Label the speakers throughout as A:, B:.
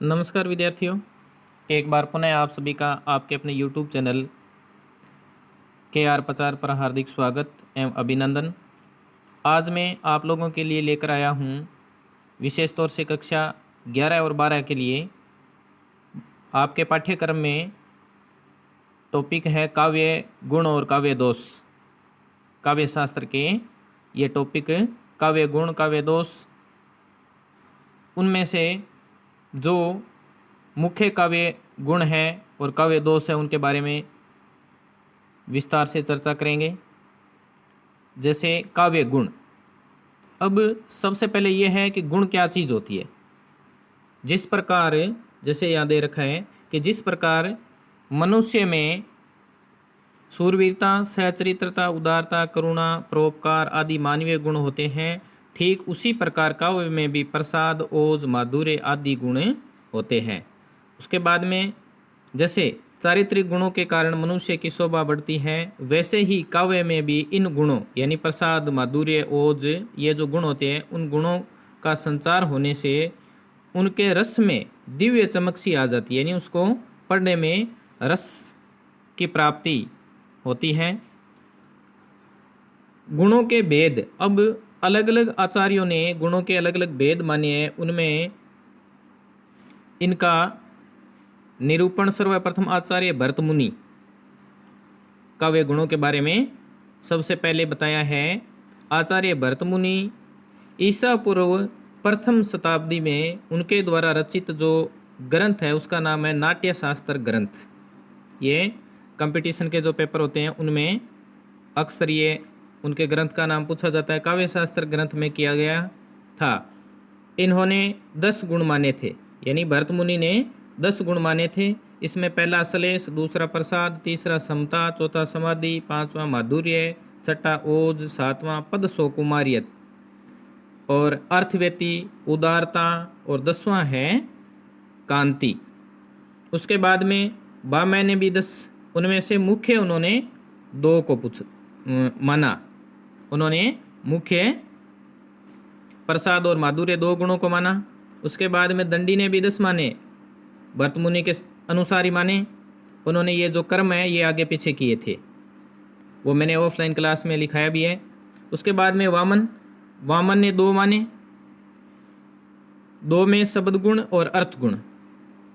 A: नमस्कार विद्यार्थियों, एक बार पुनः आप सभी का आपके अपने YouTube चैनल के आर प्रचार पर हार्दिक स्वागत एवं अभिनंदन। आज मैं आप लोगों के लिए लेकर आया हूँ विशेष तौर से कक्षा 11 और 12 के लिए आपके पाठ्यक्रम में टॉपिक है काव्य गुण और काव्य दोष। काव्य शास्त्र के ये टॉपिक काव्य गुण काव्य दोष, उनमें से जो मुख्य काव्य गुण है और काव्य दोष है उनके बारे में विस्तार से चर्चा करेंगे। जैसे काव्य गुण, अब सबसे पहले ये है कि गुण क्या चीज़ होती है। जिस प्रकार, जैसे यहाँ दे रखा है कि जिस प्रकार मनुष्य में शूरवीरता, सहचरित्रता, उदारता, करुणा, परोपकार आदि मानवीय गुण होते हैं, ठीक उसी प्रकार काव्य में भी प्रसाद, ओज, माधुर्य आदि गुण होते हैं। उसके बाद में जैसे चारित्रिक गुणों के कारण मनुष्य की शोभा बढ़ती है, वैसे ही काव्य में भी इन गुणों यानी प्रसाद, माधुर्य, ओज, ये जो गुण होते हैं, उन गुणों का संचार होने से उनके रस में दिव्य चमक सी आ जाती है, यानी उसको पढ़ने में रस की प्राप्ति होती है। गुणों के भेद, अब अलग अलग आचार्यों ने गुणों के अलग अलग भेद माने हैं। उनमें इनका निरूपण सर्वप्रथम आचार्य भरत मुनि काव्य गुणों के बारे में सबसे पहले बताया है। आचार्य भरत मुनि ईसा पूर्व प्रथम शताब्दी में उनके द्वारा रचित जो ग्रंथ है उसका नाम है नाट्य शास्त्र ग्रंथ। ये कंपटीशन के जो पेपर होते हैं उनमें अक्सर ये उनके ग्रंथ का नाम पूछा जाता है। काव्य शास्त्र ग्रंथ में किया गया था। इन्होंने 10 गुण माने थे, यानी भरत मुनि ने 10 गुण माने थे। इसमें पहला श्लेष, दूसरा प्रसाद, तीसरा समता, चौथा समाधि, पांचवा माधुर्य, छठा ओज, सातवां पद सौकुमारियत और अर्थव्यति, उदारता और 10वां है कांति। उसके बाद में बामय ने भी 10, उनमें से मुख्य उन्होंने 2 को माना। उन्होंने मुख्य प्रसाद और माधुर्य 2 गुणों को माना। उसके बाद में दंडी ने भी 10 माने, भरत मुनि के अनुसार ही माने। उन्होंने ये जो कर्म है ये आगे पीछे किए थे, वो मैंने ऑफलाइन क्लास में लिखाया भी है। उसके बाद में वामन ने 2 माने, 2 में शब्द गुण और अर्थ गुण।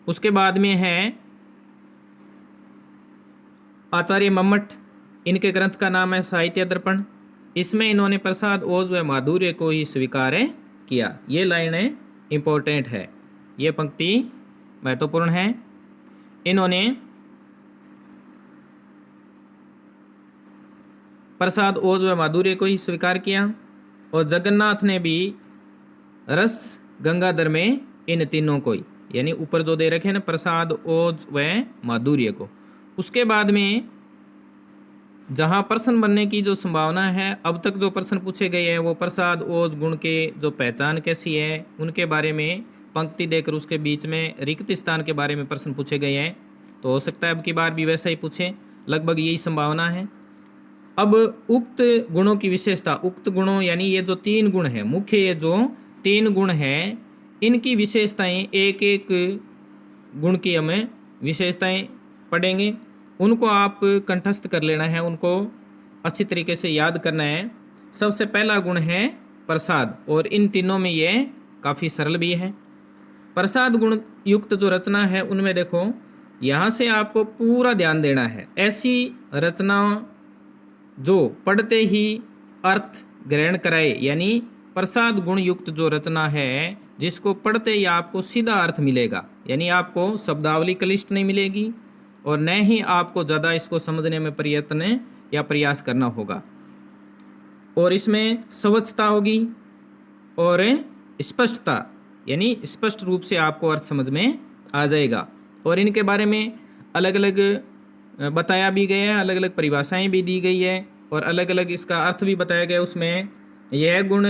A: उसके बाद में है आचार्य मम्मट, इनके ग्रंथ का नाम है साहित्य दर्पण। इसमें इन्होंने प्रसाद, ओज व माधुर्य को ही स्वीकार किया। ये लाइन इंपॉर्टेंट है, ये पंक्ति महत्वपूर्ण है। इन्होंने प्रसाद, ओज व माधुर्य को ही स्वीकार किया। और जगन्नाथ ने भी रस, गंगाधर में इन तीनों को ही, यानी ऊपर जो दे रखे हैं ना प्रसाद, ओज व माधुर्य को। उसके बाद में जहाँ प्रश्न बनने की जो संभावना है, अब तक जो प्रश्न पूछे गए हैं वो प्रसाद, ओज गुण के जो पहचान कैसी है उनके बारे में पंक्ति देकर उसके बीच में रिक्त स्थान के बारे में प्रश्न पूछे गए हैं। तो हो सकता है अब की बार भी वैसा ही पूछे, लगभग यही संभावना है। अब उक्त गुणों की विशेषता, उक्त गुणों यानी ये जो 3 गुण है, मुख्य ये जो 3 गुण है, इनकी विशेषताएं, एक एक गुण की हमें विशेषताएं पढ़ेंगे। उनको आप कंठस्थ कर लेना है, उनको अच्छी तरीके से याद करना है। सबसे पहला गुण है प्रसाद, और इन तीनों में ये काफ़ी सरल भी है। प्रसाद गुण युक्त जो रचना है उनमें देखो, यहाँ से आपको पूरा ध्यान देना है। ऐसी रचना जो पढ़ते ही अर्थ ग्रहण कराए, यानी प्रसाद गुण युक्त जो रचना है जिसको पढ़ते ही आपको सीधा अर्थ मिलेगा, यानी आपको शब्दावली क्लिष्ट नहीं मिलेगी और न ही आपको ज़्यादा इसको समझने में प्रयत्न या प्रयास करना होगा। और इसमें स्वच्छता होगी और स्पष्टता, यानी स्पष्ट रूप से आपको अर्थ समझ में आ जाएगा। और इनके बारे में अलग अलग बताया भी गया है, अलग अलग परिभाषाएं भी दी गई है और अलग अलग इसका अर्थ भी बताया गया। उसमें यह गुण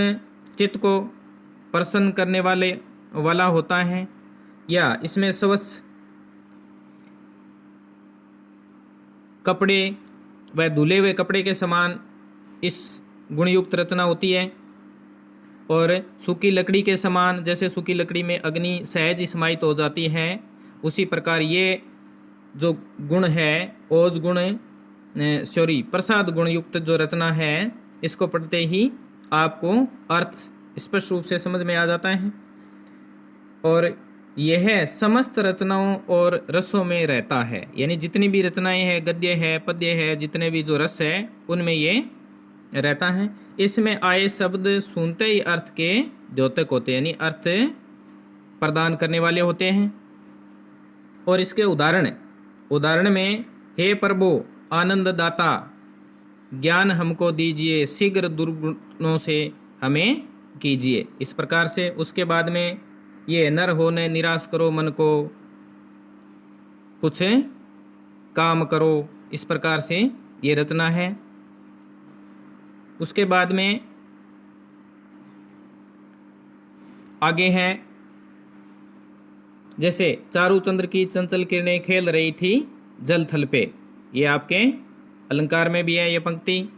A: चित्त को प्रसन्न करने वाला होता है, या इसमें स्वच्छ कपड़े व धुले हुए कपड़े के समान इस गुणयुक्त रचना होती है। और सूखी लकड़ी के समान, जैसे सूखी लकड़ी में अग्नि सहज ही समाहित हो जाती है, उसी प्रकार ये जो गुण है ओज गुण प्रसाद गुण युक्त जो रचना है, इसको पढ़ते ही आपको अर्थ स्पष्ट रूप से समझ में आ जाता है। और यह समस्त रचनाओं और रसों में रहता है, यानी जितनी भी रचनाएं हैं, गद्य है, पद्य है, जितने भी जो रस है उनमें ये रहता है। इसमें आए शब्द सुनते ही अर्थ के द्योतक होते हैं, यानी अर्थ प्रदान करने वाले होते हैं। और इसके उदाहरण में हे प्रभु आनंद दाता ज्ञान हमको दीजिए, शीघ्र दुर्गुणों से हमें कीजिए, इस प्रकार से। उसके बाद में ये नर होने निराश करो मन को, कुछ काम करो, इस प्रकार से ये रचना है। उसके बाद में आगे है, जैसे चारू चंद्र की चंचल किरणें खेल रही थी जल थल पे, ये आपके अलंकार में भी है ये पंक्ति,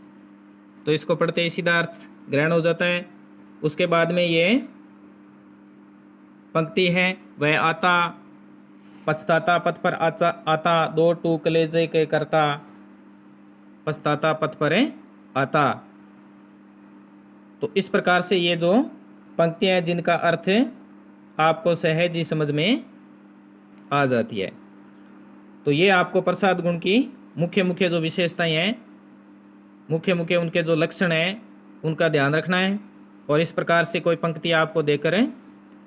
A: तो इसको पढ़ते ही सीधा अर्थ ग्रहण हो जाता है। उसके बाद में ये पंक्ति है, वह आता पछताता पथ पर आता, दो टू कलेजे के करता, पछताता पथ पर आता। तो इस प्रकार से ये जो पंक्तियां हैं जिनका अर्थ आपको सहज ही समझ में आ जाती है। तो ये आपको प्रसाद गुण की मुख्य मुख्य जो विशेषताएं हैं, मुख्य मुख्य उनके जो लक्षण हैं, उनका ध्यान रखना है। और इस प्रकार से कोई पंक्ति आपको देकर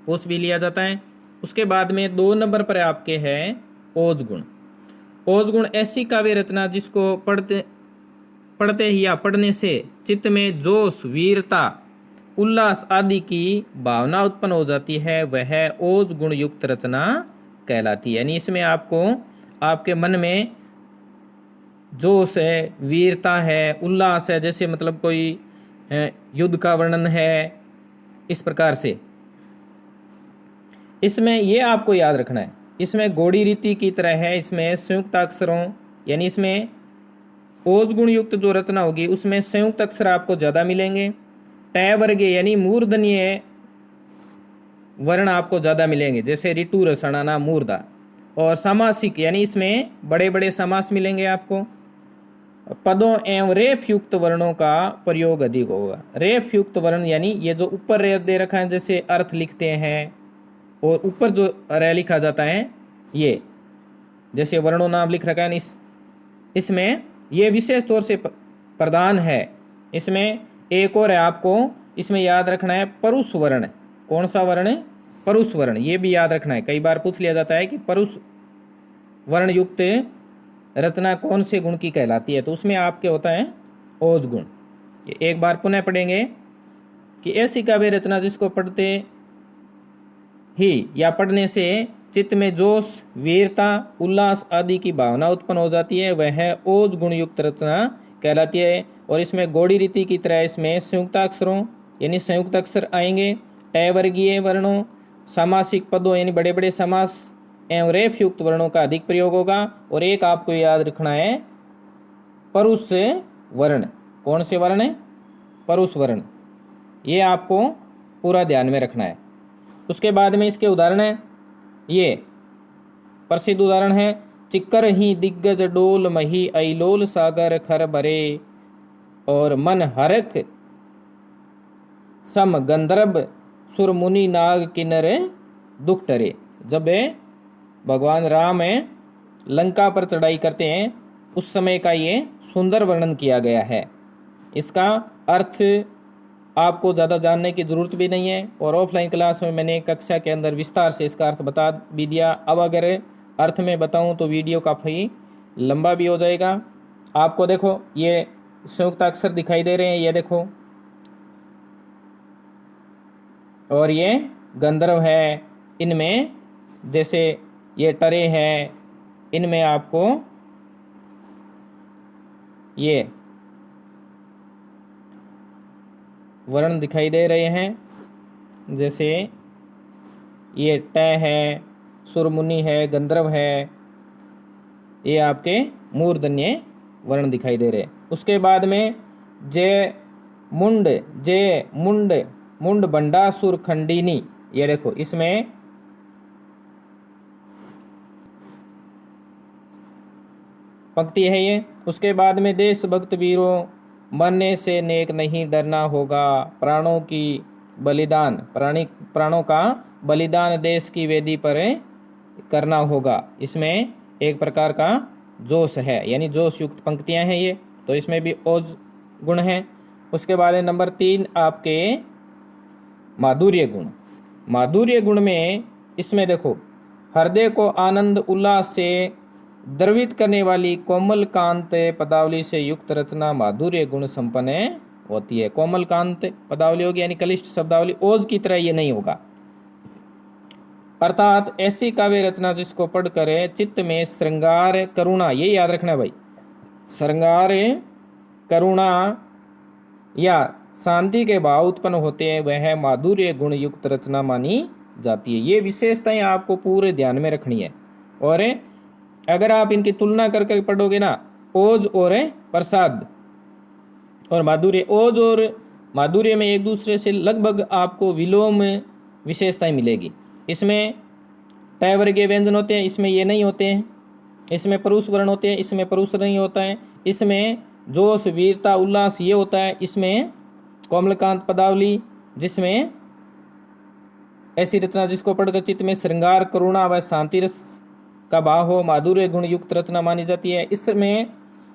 A: पूछ भी लिया जाता है। उसके बाद में 2 नंबर पर आपके है ओज गुण। ओज गुण ऐसी काव्य रचना जिसको पढ़ते ही या पढ़ने से चित्त में जोश, वीरता, उल्लास आदि की भावना उत्पन्न हो जाती है, वह ओज गुण युक्त रचना कहलाती है। यानी इसमें आपको आपके मन में जोश है, वीरता है, उल्लास है, जैसे मतलब कोई युद्ध का वर्णन है, इस प्रकार से। इसमें ये आपको याद रखना है, इसमें गौड़ी रीति की तरह है, इसमें संयुक्त अक्षरों, यानी इसमें ओज गुण युक्त जो रचना होगी उसमें संयुक्त अक्षर आपको ज़्यादा मिलेंगे। टय वर्गीय यानी मूर्धन्य वर्ण आपको ज़्यादा मिलेंगे, जैसे ऋतु रसणाना मूर्धा। और सामासिक यानी इसमें बड़े बड़े समास मिलेंगे आपको। पदों एवं रेफ युक्त वर्णों का प्रयोग अधिक होगा। रेफ युक्त वर्ण यानी ये जो ऊपर रेफ दे रखा है, जैसे अर्थ लिखते हैं और ऊपर जो रे लिखा जाता है, ये जैसे वर्णों नाम लिख रखा है, इसमें ये विशेष तौर से प्रधान है। इसमें एक और है, आपको इसमें याद रखना है परुष वर्ण। कौन सा वर्ण? परुष वर्ण, ये भी याद रखना है। कई बार पूछ लिया जाता है कि परुष वर्ण युक्त रचना कौन से गुण की कहलाती है, तो उसमें आपके होता है ओज गुण। एक बार पुनः पढ़ेंगे कि ऐसी काव्य रचना जिसको पढ़ते ही या पढ़ने से चित्त में जोश, वीरता, उल्लास आदि की भावना उत्पन्न हो जाती है, वह ओज गुण युक्त रचना कहलाती है। और इसमें गौड़ी रीति की तरह इसमें संयुक्ताक्षरों यानी संयुक्त अक्षर आएंगे, टय वर्गीय वर्णों, सामासिक पदों यानी बड़े बड़े समास एवं रेफ युक्त वर्णों का अधिक प्रयोग होगा। और एक आपको याद रखना है परुष वर्ण। कौन से वर्ण? परुष वर्ण, ये आपको पूरा ध्यान में रखना है। उसके बाद में इसके उदाहरण है, ये प्रसिद्ध उदाहरण है, चिक्कर ही दिग्गज डोल मही ऐलोल सागर खर भरे, और मन हरक सम गंधर्व सुर मुनि नाग किन्नर दुख टरे। जब भगवान राम लंका पर चढ़ाई करते हैं उस समय का ये सुंदर वर्णन किया गया है। इसका अर्थ आपको ज़्यादा जानने की ज़रूरत भी नहीं है, और ऑफलाइन क्लास में मैंने कक्षा के अंदर विस्तार से इसका अर्थ बता भी दिया। अब अगर अर्थ में बताऊं तो वीडियो काफ़ी लंबा भी हो जाएगा। आपको देखो ये संयुक्त अक्षर दिखाई दे रहे हैं, ये देखो, और ये गंधर्व है, इनमें जैसे ये टरे है, इनमें आपको ये वर्ण दिखाई दे रहे हैं, जैसे ये टय है, सुरमुनि है, गंधर्व है, ये आपके मूर्धन्य वर्ण दिखाई दे रहे हैं। उसके बाद में जे मुंड मुंड बंडासुर खंडिनी, ये देखो इसमें पंक्ति है ये। उसके बाद में देशभक्त वीरों, मरने से नेक नहीं डरना होगा, प्राणों की बलिदान, प्राणों का बलिदान देश की वेदी पर करना होगा। इसमें एक प्रकार का जोश है, यानी जोश युक्त पंक्तियां हैं ये, तो इसमें भी ओज गुण है। उसके बाद नंबर 3 आपके माधुर्य गुण। माधुर्य गुण में इसमें देखो, हृदय को आनंद उल्लास से द्रवित करने वाली कोमल कांत पदावली से युक्त रचना माधुर्य गुण संपन्न होती है। कोमल कांत पदावली होगी, यानी कलिष्ठ शब्दावली, ओज की तरह ये नहीं होगा। अर्थात ऐसी काव्य रचना जिसको पढ़कर चित्त में श्रृंगार करुणा, ये याद रखना भाई, श्रृंगार करुणा या शांति के भाव उत्पन्न होते हैं, वह माधुर्य गुण युक्त रचना मानी जाती है। ये विशेषताएं आपको पूरे ध्यान में रखनी है। और अगर आप इनकी तुलना कर पढ़ोगे ना, ओज और प्रसाद और माधुर्य, ओज और माधुर्य में एक दूसरे से लगभग आपको विलोम विशेषताएं मिलेगी। इसमें तय वर्गीय व्यंजन होते हैं, इसमें ये नहीं होते हैं। इसमें परुष वर्ण होते हैं, इसमें परुष नहीं होता है। इसमें जोश वीरता उल्लास ये होता है। इसमें कोमलकांत पदावली, जिसमें ऐसी रचना जिसको पढ़कर चित्त में श्रृंगार करुणा व शांति रस का भाव हो, माधुर्य गुण युक्त रचना मानी जाती है।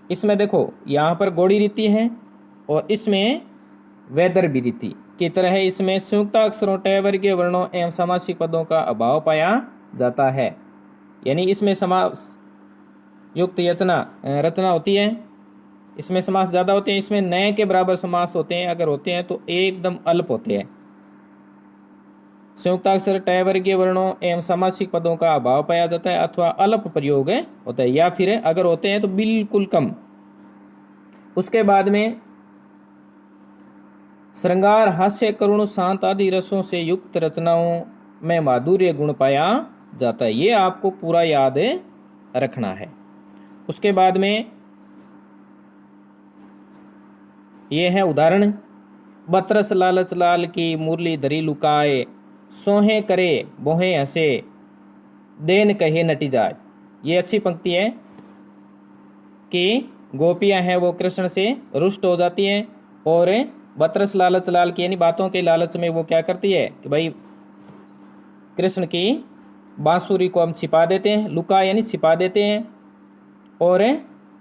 A: इसमें देखो यहाँ पर गौड़ी रीति है और इसमें वैदर्भी रीति की तरह है। इसमें संयुक्ताक्षरों, टय वर्गीय वर्णों एवं समासिक पदों का अभाव पाया जाता है, यानी इसमें समास युक्त रचना होती है। इसमें समास ज़्यादा होते हैं। इसमें नए के बराबर समास होते हैं, अगर होते हैं तो एकदम अल्प होते हैं। संयुक्ताक्षर, टय वर्गीय वर्णों एवं समासिक पदों का अभाव पाया जाता है अथवा अल्प प्रयोग होता है, या फिर अगर होते हैं तो बिल्कुल कम। उसके बाद में श्रृंगार, हास्य, करुण, शांत आदि रसों से युक्त रचनाओं में माधुर्य गुण पाया जाता है। ये आपको पूरा याद रखना है। उसके बाद में ये है उदाहरण, बतरस लालच लाल की मुरली धरी लुकाए, सोहे करे बोहे हंसे, देन कहे नटी जाए। ये अच्छी पंक्ति है कि गोपियां हैं वो कृष्ण से रुष्ट हो जाती हैं और बतरस लालच लाल की, यानी बातों के लालच में वो क्या करती है कि भाई कृष्ण की बांसुरी को हम छिपा देते हैं, लुका यानी छिपा देते हैं। और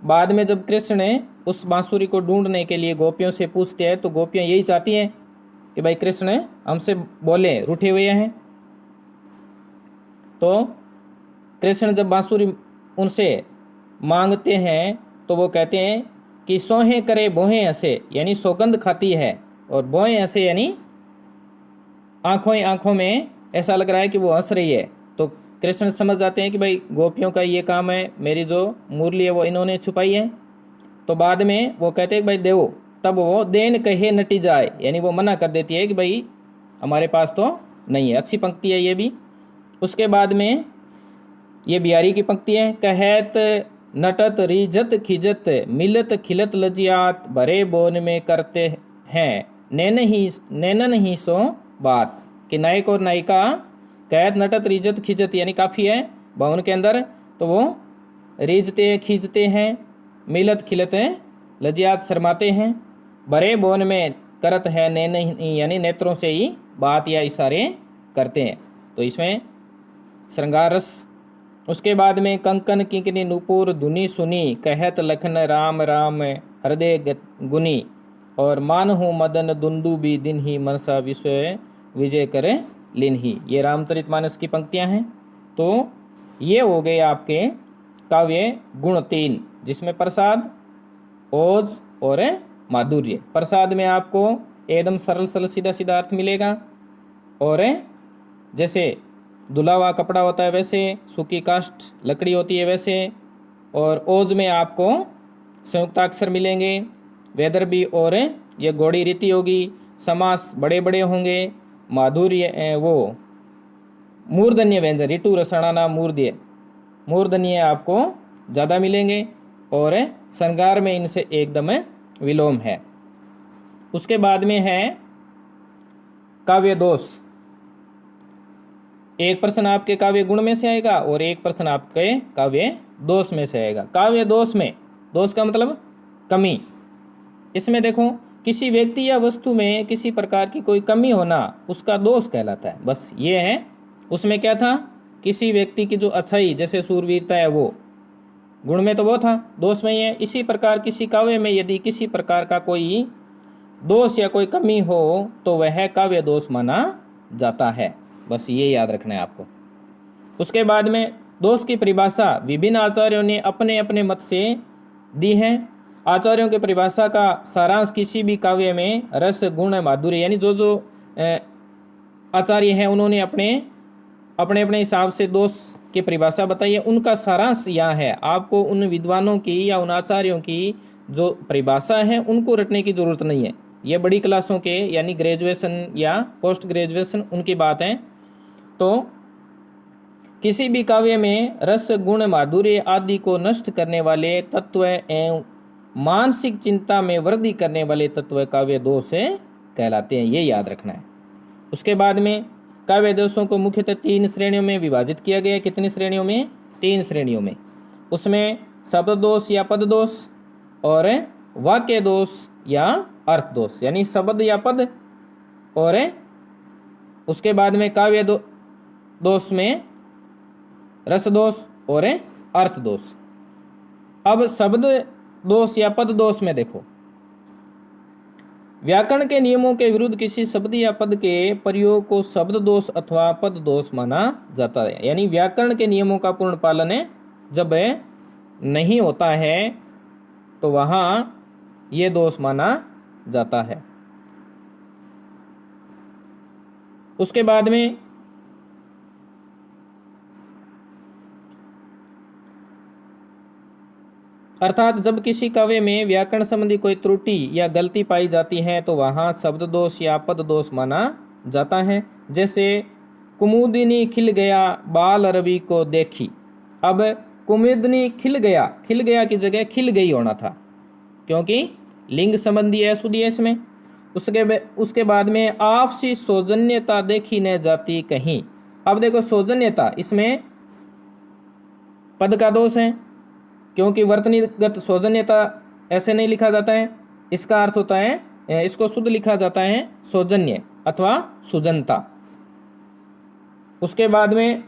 A: बाद में जब कृष्ण उस बांसुरी को ढूंढने के लिए गोपियों से पूछते हैं तो गोपियां यही चाहती हैं कि भाई कृष्ण हमसे बोले, रूठे हुए हैं। तो कृष्ण जब बांसुरी उनसे मांगते हैं तो वो कहते हैं कि सोहे करे बोहे हंसे, यानी सौगंध खाती है, और बोहे हंसे यानी आंखों में ऐसा लग रहा है कि वो हंस रही है। तो कृष्ण समझ जाते हैं कि भाई गोपियों का ये काम है, मेरी जो मुरली है वो इन्होंने छुपाई है। तो बाद में वो कहते हैं कि भाई देवो, तब वो देन कहे नटी जाए, यानी वो मना कर देती है कि भाई हमारे पास तो नहीं है। अच्छी पंक्ति है ये भी। उसके बाद में ये बिहारी की पंक्ति है, कहत नटत रिझत खिजत, मिलत खिलत लजियात, भरे बोन में करते हैं नैनन ही सो बात। कि नायक और नायिका कहत नटत रिझत खिजत, यानी काफ़ी है भवन के अंदर, तो वो रिझते खींचते हैं, मिलत खिलते लजियात शर्माते हैं, भरे बोन में करत है नैन, यानी नेत्रों से ही बात या इशारे करते हैं। तो इसमें श्रृंगार रस। उसके बाद में कंकन किंकनी नूपुर धुनी सुनी, कहत लखन राम राम हृदय गुनी, और मानहु मदन दुंदुबी दिन ही मनसा विश्व विजय करे लिन ही। ये रामचरितमानस की पंक्तियां हैं। तो ये हो गए आपके काव्य गुण 3, जिसमें प्रसाद, ओज और माधुर्य। प्रसाद में आपको एकदम सरल सरल सीधा सीधा अर्थ मिलेगा, और जैसे धुला हुआ कपड़ा होता है वैसे, सूखी काष्ठ लकड़ी होती है वैसे। और ओज में आपको संयुक्ताक्षर मिलेंगे, वैदर्भी और ये गौड़ी रीति होगी, समास बड़े बड़े होंगे, माधुर्य वो मूर्धन्य व्यंजन, ऋतु रसणाना मूर्धन्य आपको ज़्यादा मिलेंगे, और श्रृंगार में इनसे एकदम विलोम है। उसके बाद में है काव्य दोष। एक प्रश्न आपके काव्य गुण में से आएगा और एक प्रश्न आपके काव्य दोष में से आएगा। काव्य दोष में, दोष का मतलब कमी। इसमें देखो, किसी व्यक्ति या वस्तु में किसी प्रकार की कोई कमी होना उसका दोष कहलाता है। बस ये है। उसमें क्या था, किसी व्यक्ति की जो अच्छाई जैसे सूरवीरता है वो गुण में तो वो था, दोष में ये। इसी प्रकार किसी काव्य में यदि किसी प्रकार का कोई दोष या कोई कमी हो तो वह काव्य दोष माना जाता है। बस ये याद रखना है आपको। उसके बाद में दोष की परिभाषा विभिन्न आचार्यों ने अपने अपने मत से दी है। आचार्यों के परिभाषा का सारांश किसी भी काव्य में रस गुण माधुर्य, यानी जो जो आचार्य हैं उन्होंने अपने अपने हिसाब से दोष की परिभाषा बताई है, उनका सारांश यहाँ है। आपको उन विद्वानों की या उन आचार्यों की जो परिभाषा है उनको रटने की जरूरत नहीं है। ये बड़ी क्लासों के यानी ग्रेजुएशन या पोस्ट ग्रेजुएशन उनकी बात है। तो किसी भी काव्य में रस गुण माधुर्य आदि को नष्ट करने वाले तत्व एवं मानसिक चिंता में वृद्धि करने वाले तत्व काव्य दोष कहलाते हैं। ये याद रखना है। उसके बाद में काव्य दोषों को मुख्यतः 3 श्रेणियों में विभाजित किया गया है। कितनी श्रेणियों में? 3 श्रेणियों में। उसमें शब्द दोष या पद दोष और वाक्य दोष या अर्थ दोष, यानी शब्द या पद, और उसके बाद में काव्य दोष में रस दोष और अर्थ दोष। अब शब्द दोष या पद दोष में देखो, व्याकरण के नियमों के विरुद्ध किसी शब्द या पद के प्रयोग को शब्द दोष अथवा पद दोष माना जाता है। यानी व्याकरण के नियमों का पूर्ण पालन जब नहीं होता है तो वहां ये दोष माना जाता है। उसके बाद में अर्थात जब किसी काव्य में व्याकरण संबंधी कोई त्रुटि या गलती पाई जाती है तो वहां शब्द दोष या पद दोष माना जाता है। जैसे कुमुदिनी खिल गया बाल रवि को देखी। अब कुमुदिनी खिल गया की जगह खिल गई होना था, क्योंकि लिंग संबंधी है सुधी है इसमें। उसके बाद में आपसी सौजन्यता देखी न जाती कहीं। अब देखो सौजन्यता, इसमें पद का दोष है, क्योंकि वर्तनीगत सौजन्यता ऐसे नहीं लिखा जाता है। इसका अर्थ होता है, इसको शुद्ध लिखा जाता है सौजन्य अथवा सुजनता। उसके बाद में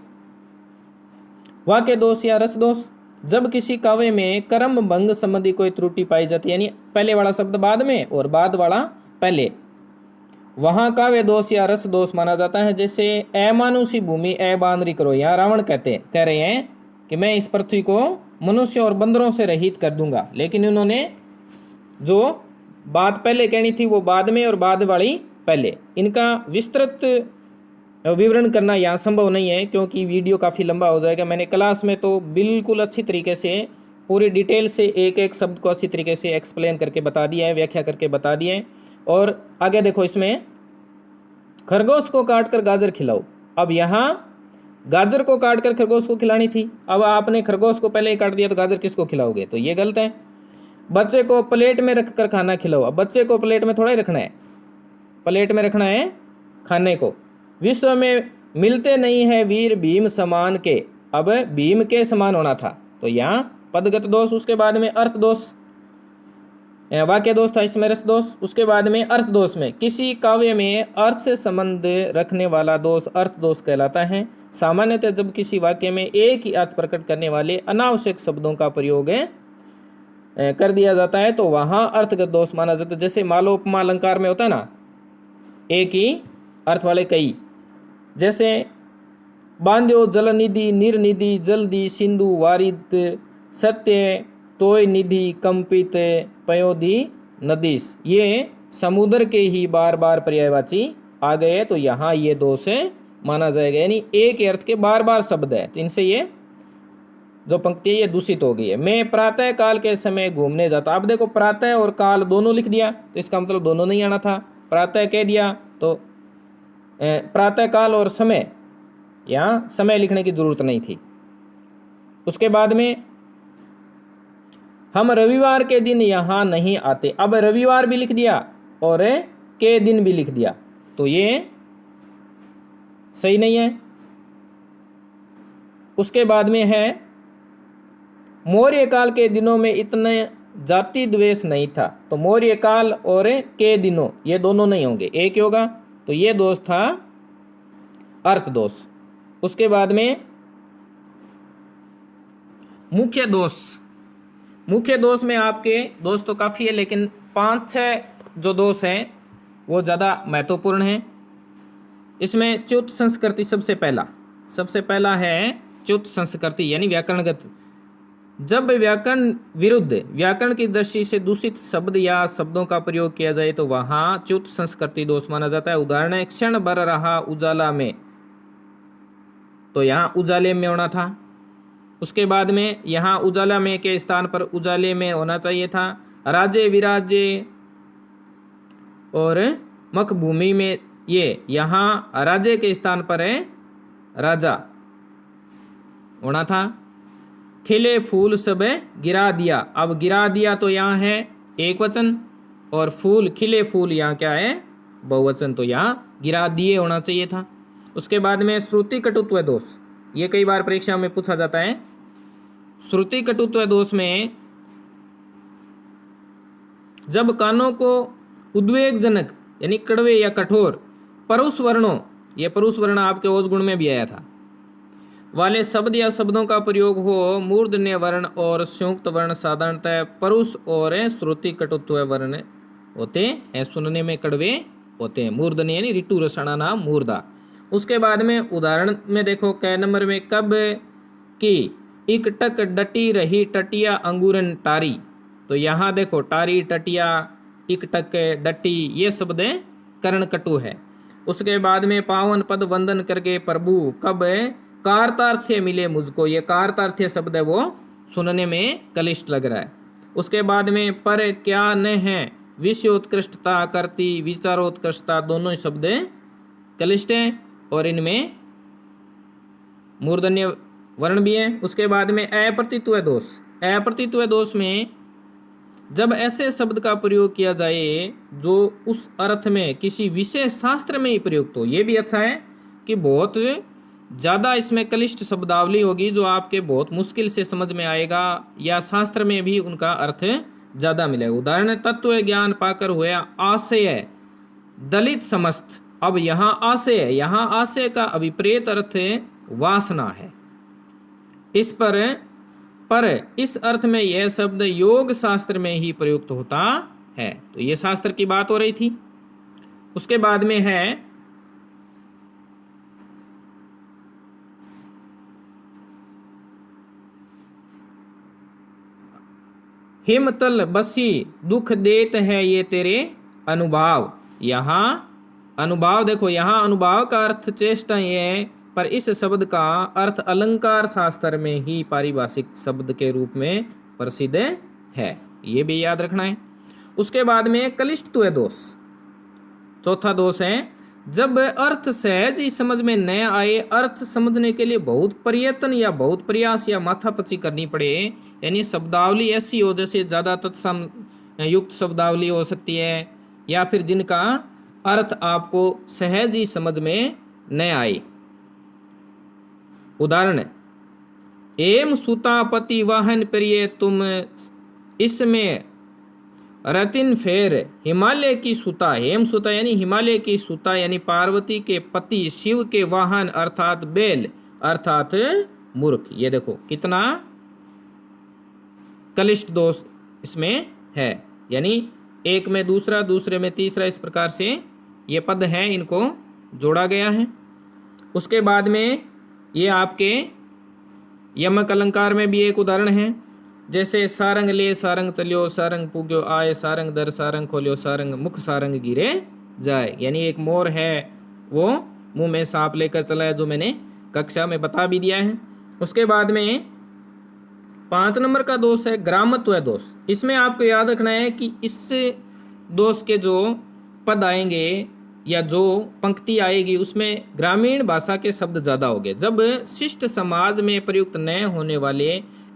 A: वाक्य दोष या रस दोष, जब किसी काव्य में कर्म भंग संबंधी कोई त्रुटि पाई जाती है, यानी पहले वाला शब्द बाद में और बाद वाला पहले, वहां काव्य दोष या रस दोष माना जाता है। जैसे अमानुषी भूमि अबानरी करो, यहाँ रावण कह रहे हैं कि मैं इस पृथ्वी को मनुष्य और बंदरों से रहित कर दूंगा, लेकिन उन्होंने जो बात पहले कहनी थी वो बाद में और बाद वाली पहले। इनका विस्तृत विवरण करना यहाँ संभव नहीं है क्योंकि वीडियो काफ़ी लंबा हो जाएगा। मैंने क्लास में तो बिल्कुल अच्छी तरीके से पूरी डिटेल से एक एक शब्द को अच्छी तरीके से एक्सप्लेन करके बता दिया है, व्याख्या करके बता दिया है। और आगे देखो, इसमें खरगोश को काट कर गाजर खिलाओ। अब यहाँ गाजर को काट कर खरगोश को खिलानी थी, अब आपने खरगोश को पहले ही काट दिया तो गाजर किसको खिलाओगे? तो ये गलत है। बच्चे को प्लेट में रख कर खाना खिलाओ। अब बच्चे को प्लेट में थोड़ा ही रखना है, प्लेट में रखना है खाने को। विश्व में मिलते नहीं है वीर भीम समान के। अब भीम के समान होना था, तो यहाँ पदगत दोष। उसके बाद में अर्थ दोष, वाक्य दोष था, इसमें रस दोष। उसके बाद में अर्थ दोष में किसी काव्य में अर्थ से संबंध रखने वाला दोष अर्थ दोष कहलाता है। सामान्यतः जब किसी वाक्य में एक ही अर्थ प्रकट करने वाले अनावश्यक शब्दों का प्रयोग कर दिया जाता है तो वहां अर्थगत दोष माना जाता है। जैसे मालोपमा अलंकार में होता है ना, एक ही अर्थ वाले कई, जैसे बांध्यो जलनिधि निर्निधि जल्दी सिंधु वारिद सत्य तोय निधि कंपित पयोधि नदीस। ये समुद्र के ही बार बार पर्यायवाची आ गए तो यहाँ ये दोष माना जाएगा। यानी एक अर्थ के बार बार शब्द है तो इनसे ये जो पंक्ति है ये दूषित हो गई है। मैं प्रातः काल के समय घूमने जाता। अब देखो प्रातः और काल दोनों लिख दिया तो इसका मतलब दोनों नहीं आना था। प्रातः कह दिया तो प्रातः काल और समय, यहाँ समय लिखने की जरूरत नहीं थी। उसके बाद में हम रविवार के दिन यहाँ नहीं आते। अब रविवार भी लिख दिया और के दिन भी लिख दिया तो ये सही नहीं है। उसके बाद में है मौर्य काल के दिनों में इतने जाति द्वेष नहीं था। तो मौर्य काल और के दिनों ये दोनों नहीं होंगे, एक ही होगा। तो ये दोष था अर्थ दोष। उसके बाद में मुख्य दोष। मुख्य दोष में आपके दोष तो काफ़ी है, लेकिन 5-6 जो दोष हैं वो ज़्यादा महत्वपूर्ण हैं। इसमें च्युत संस्कृति सबसे पहला है च्युत संस्कृति यानी व्याकरणगत। जब व्याकरण विरुद्ध व्याकरण की दृष्टि से दूषित शब्द या शब्दों का प्रयोग किया जाए तो वहां च्युत संस्कृति दोष माना जाता है। उदाहरण है क्षण भर रहा उजाला में, तो यहाँ उजाले में होना था। उसके बाद में यहाँ उजाला में के स्थान पर उजाले में होना चाहिए था। राजे विराजे और मख भूमि में ये यहाँ राजे के स्थान पर है राजा होना था। खिले फूल सब गिरा दिया, अब गिरा दिया तो यहाँ है एक वचन, और फूल खिले फूल यहाँ क्या है बहुवचन, तो यहाँ गिरा दिए होना चाहिए था। उसके बाद में श्रुति कटुत्व दोष, ये कई बार परीक्षा में पूछा जाता है। श्रुति कटुत्व दोष में जब कानों को उद्वेगजनक यानी कड़वे या कठोर परुष वर्णों, ये परुष वर्ण आपके ओज गुण में भी आया था, वाले शब्द या शब्दों का प्रयोग हो, मूर्धन्य वर्ण और संयुक्त वर्ण साधारणतः परुष और श्रुति कटुत्व वर्ण होते हैं, सुनने में कड़वे होते हैं। मूर्धन्य यानी ऋतु रसना नाम मूर्धा। उसके बाद में उदाहरण में देखो क नंबर में कब की इकटक डटी रही टटिया अंगूरन टारी, तो यहाँ देखो टारी टटिया इकटक डटी ये शब्द कर्ण कटु है। उसके बाद में पावन पद वंदन करके प्रभु कब कार्तार्थ्य मिले मुझको, ये कार्तार्थ्य शब्द है वो सुनने में कलिष्ठ लग रहा है। उसके बाद में पर क्या न है विषयोत्कृष्टता करती विचारोत्कृष्टता, दोनों शब्द कलिष्ठ हैं और इनमें मूर्धन्य वर्ण भी है। उसके बाद में अप्रतित्व दोष। अप्रतित्व दोष में जब ऐसे शब्द का प्रयोग किया जाए जो उस अर्थ में किसी विशेष शास्त्र में ही प्रयुक्त हो, ये भी अच्छा है कि बहुत ज़्यादा इसमें कलिष्ठ शब्दावली होगी जो आपके बहुत मुश्किल से समझ में आएगा, या शास्त्र में भी उनका अर्थ ज़्यादा मिलेगा। उदाहरण तत्व ज्ञान पाकर हुआ आशय दलित समस्त, अब यहाँ आशय का अभिप्रेत अर्थ वासना है। इस पर इस अर्थ में यह शब्द योग शास्त्र में ही प्रयुक्त होता है, तो ये शास्त्र की बात हो रही थी। उसके बाद में है हिमतल बसी दुख देत है ये तेरे अनुभाव। यहाँ अनुभाव देखो, यहाँ अनुभाव का अर्थ चेष्टा ये है, पर इस शब्द का अर्थ अलंकार शास्त्र में ही पारिभाषिक शब्द के रूप में प्रसिद्ध है, ये भी याद रखना है। उसके बाद में कलिष्ठत्व दोष, चौथा दोष है जब अर्थ सहज ही समझ में न आए, अर्थ समझने के लिए बहुत प्रयत्न या बहुत प्रयास या माथापच्ची करनी पड़े, यानी शब्दावली ऐसी हो जैसे ज़्यादा तत्सम युक्त शब्दावली हो सकती है, या फिर जिनका अर्थ आपको सहज ही समझ में न आए। उदाहरण एम सुतापति वाहन प्रिय तुम इसमें रतिन फेर हिमालय की सुता। हेम सुता यानी हिमालय की सुता यानी पार्वती के पति शिव के वाहन अर्थात बैल अर्थात मूर्ख। ये देखो कितना कलिष्ठ दोष इसमें है, यानी एक में दूसरा, दूसरे में तीसरा, इस प्रकार से ये पद हैं, इनको जोड़ा गया है। उसके बाद में ये आपके यमक अलंकार में भी एक उदाहरण है, जैसे सारंग ले सारंग चलियो सारंग पूग्यो आए सारंग दर सारंग खोलियो सारंग मुख सारंग गिरे जाए। यानी एक मोर है वो मुंह में सांप लेकर चला है, जो मैंने कक्षा में बता भी दिया है। उसके बाद में 5 नंबर का दोष है ग्रामत्व दोष। इसमें आपको याद रखना है कि इस दोष के जो पद आएंगे या जो पंक्ति आएगी उसमें ग्रामीण भाषा के शब्द ज़्यादा होंगे। जब शिष्ट समाज में प्रयुक्त न होने वाले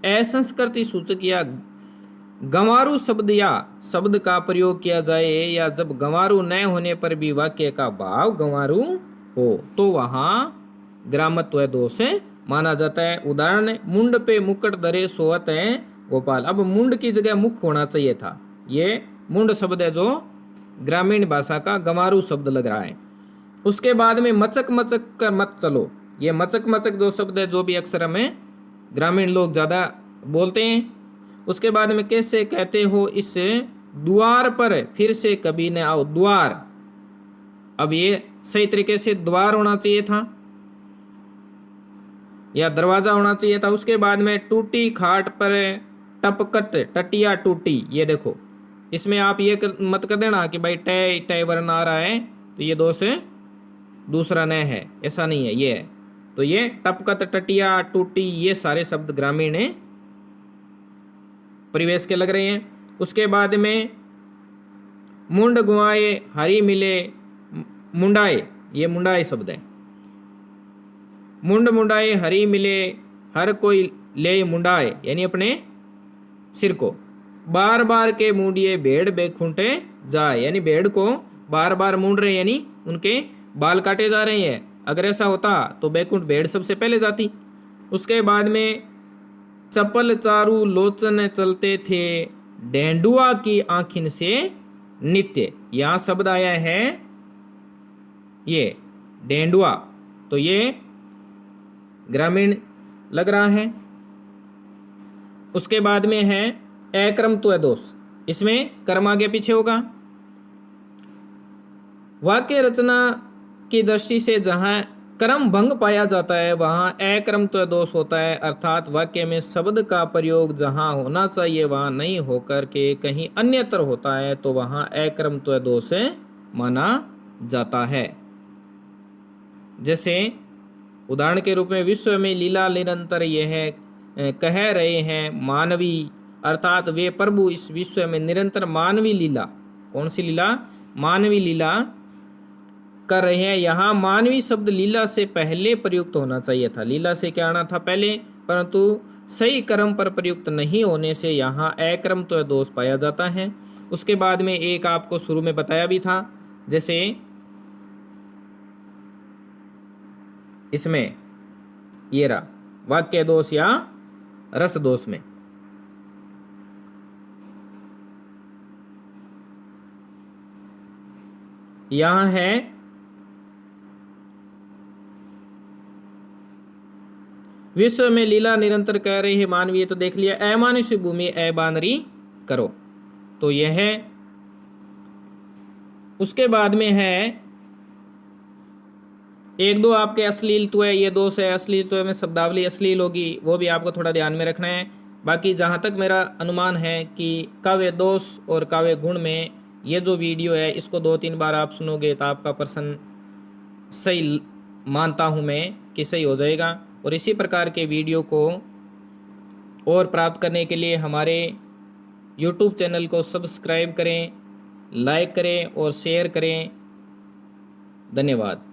A: असंस्कृति सूचक या गंवारू शब्द या शब्द का प्रयोग किया जाए, या जब गंवारू न होने पर भी वाक्य का भाव गंवारू हो तो वहां ग्रामत्व दोष माना जाता है। उदाहरण, मुंड पे मुकुट धरे सोवत है गोपाल। अब मुंड की जगह मुख होना चाहिए था। ये मुंड शब्द है जो ग्रामीण भाषा का गंवारू शब्द लग रहा है। उसके बाद में मचक मचक कर मत चलो। ये मचक मचक जो शब्द है, जो भी अक्सर हमें ग्रामीण लोग ज्यादा बोलते हैं। उसके बाद में कैसे कहते हो इस द्वार पर फिर से कभी न आओ। द्वार, अब ये सही तरीके से द्वार होना चाहिए था या दरवाजा होना चाहिए था। उसके बाद में टूटी खाट पर टपकट टटिया टूटी। ये देखो, इसमें आप ये मत कर देना कि भाई टय टय वर्ण आ रहा है तो ये दोष दूसरा न है, ऐसा नहीं है, ये है। तो ये टपकट टटिया टूटी ये सारे शब्द ग्रामीण परिवेश के लग रहे हैं। उसके बाद में मुंड गुआए हरी मिले मुंडाए, ये मुंडाए शब्द है। मुंड मुंडाए हरी मिले हर कोई ले मुंडाए, यानी अपने सिर को। बार बार के मुंडिए भेड़ बेखुंटे जाए, यानी भेड़ को बार बार मूंड रहे, यानी उनके बाल काटे जा रहे हैं। अगर ऐसा होता तो बैकुंठ भेड़ सबसे पहले जाती। उसके बाद में चपल चारू लोचन चलते थे डेंडुआ की आंखिन से नित्य। यहां शब्द आया है ये डेंडुआ, तो ये ग्रामीण लग रहा है। उसके बाद में है अक्रमत्व दोष। इसमें कर्म आगे पीछे होगा। वाक्य रचना की दृष्टि से जहां क्रम भंग पाया जाता है वहां अक्रमत्व दोष होता है, अर्थात वाक्य में शब्द का प्रयोग जहां होना चाहिए वहां नहीं होकर के कहीं अन्यत्र होता है तो वहां अक्रमत्व दोष माना जाता है। जैसे उदाहरण के रूप में विश्व में लीला निरंतर यह कह रहे हैं मानवी, अर्थात वे प्रभु इस विश्व में निरंतर मानवी लीला, कौन सी लीला? मानवी लीला कर रहे हैं। यहाँ मानवी शब्द लीला से पहले प्रयुक्त होना चाहिए था, लीला से क्या आना था पहले, परंतु सही कर्म पर प्रयुक्त नहीं होने से यहाँ अक्रमत्व दोष पाया जाता है। उसके बाद में एक आपको शुरू में बताया भी था, जैसे इसमें ये रहा वाक्य दोष या रस दोष में। यहां है विश्व में लीला निरंतर कह रही है मानवीय, तो देख लिया अमानुष भूमि अबानरी करो, तो यह है। उसके बाद में है एक दो आपके अश्लीलत्व है, ये दोष है। अश्लीलत्व में शब्दावली अश्लील होगी, वो भी आपको थोड़ा ध्यान में रखना है। बाकी जहाँ तक मेरा अनुमान है कि काव्य दोष और काव्य गुण में ये जो वीडियो है इसको 2-3 बार आप सुनोगे तो आपका प्रश्न सही मानता हूँ मैं कि सही हो जाएगा। और इसी प्रकार के वीडियो को और प्राप्त करने के लिए हमारे YouTube चैनल को सब्सक्राइब करें, लाइक करें और शेयर करें। धन्यवाद।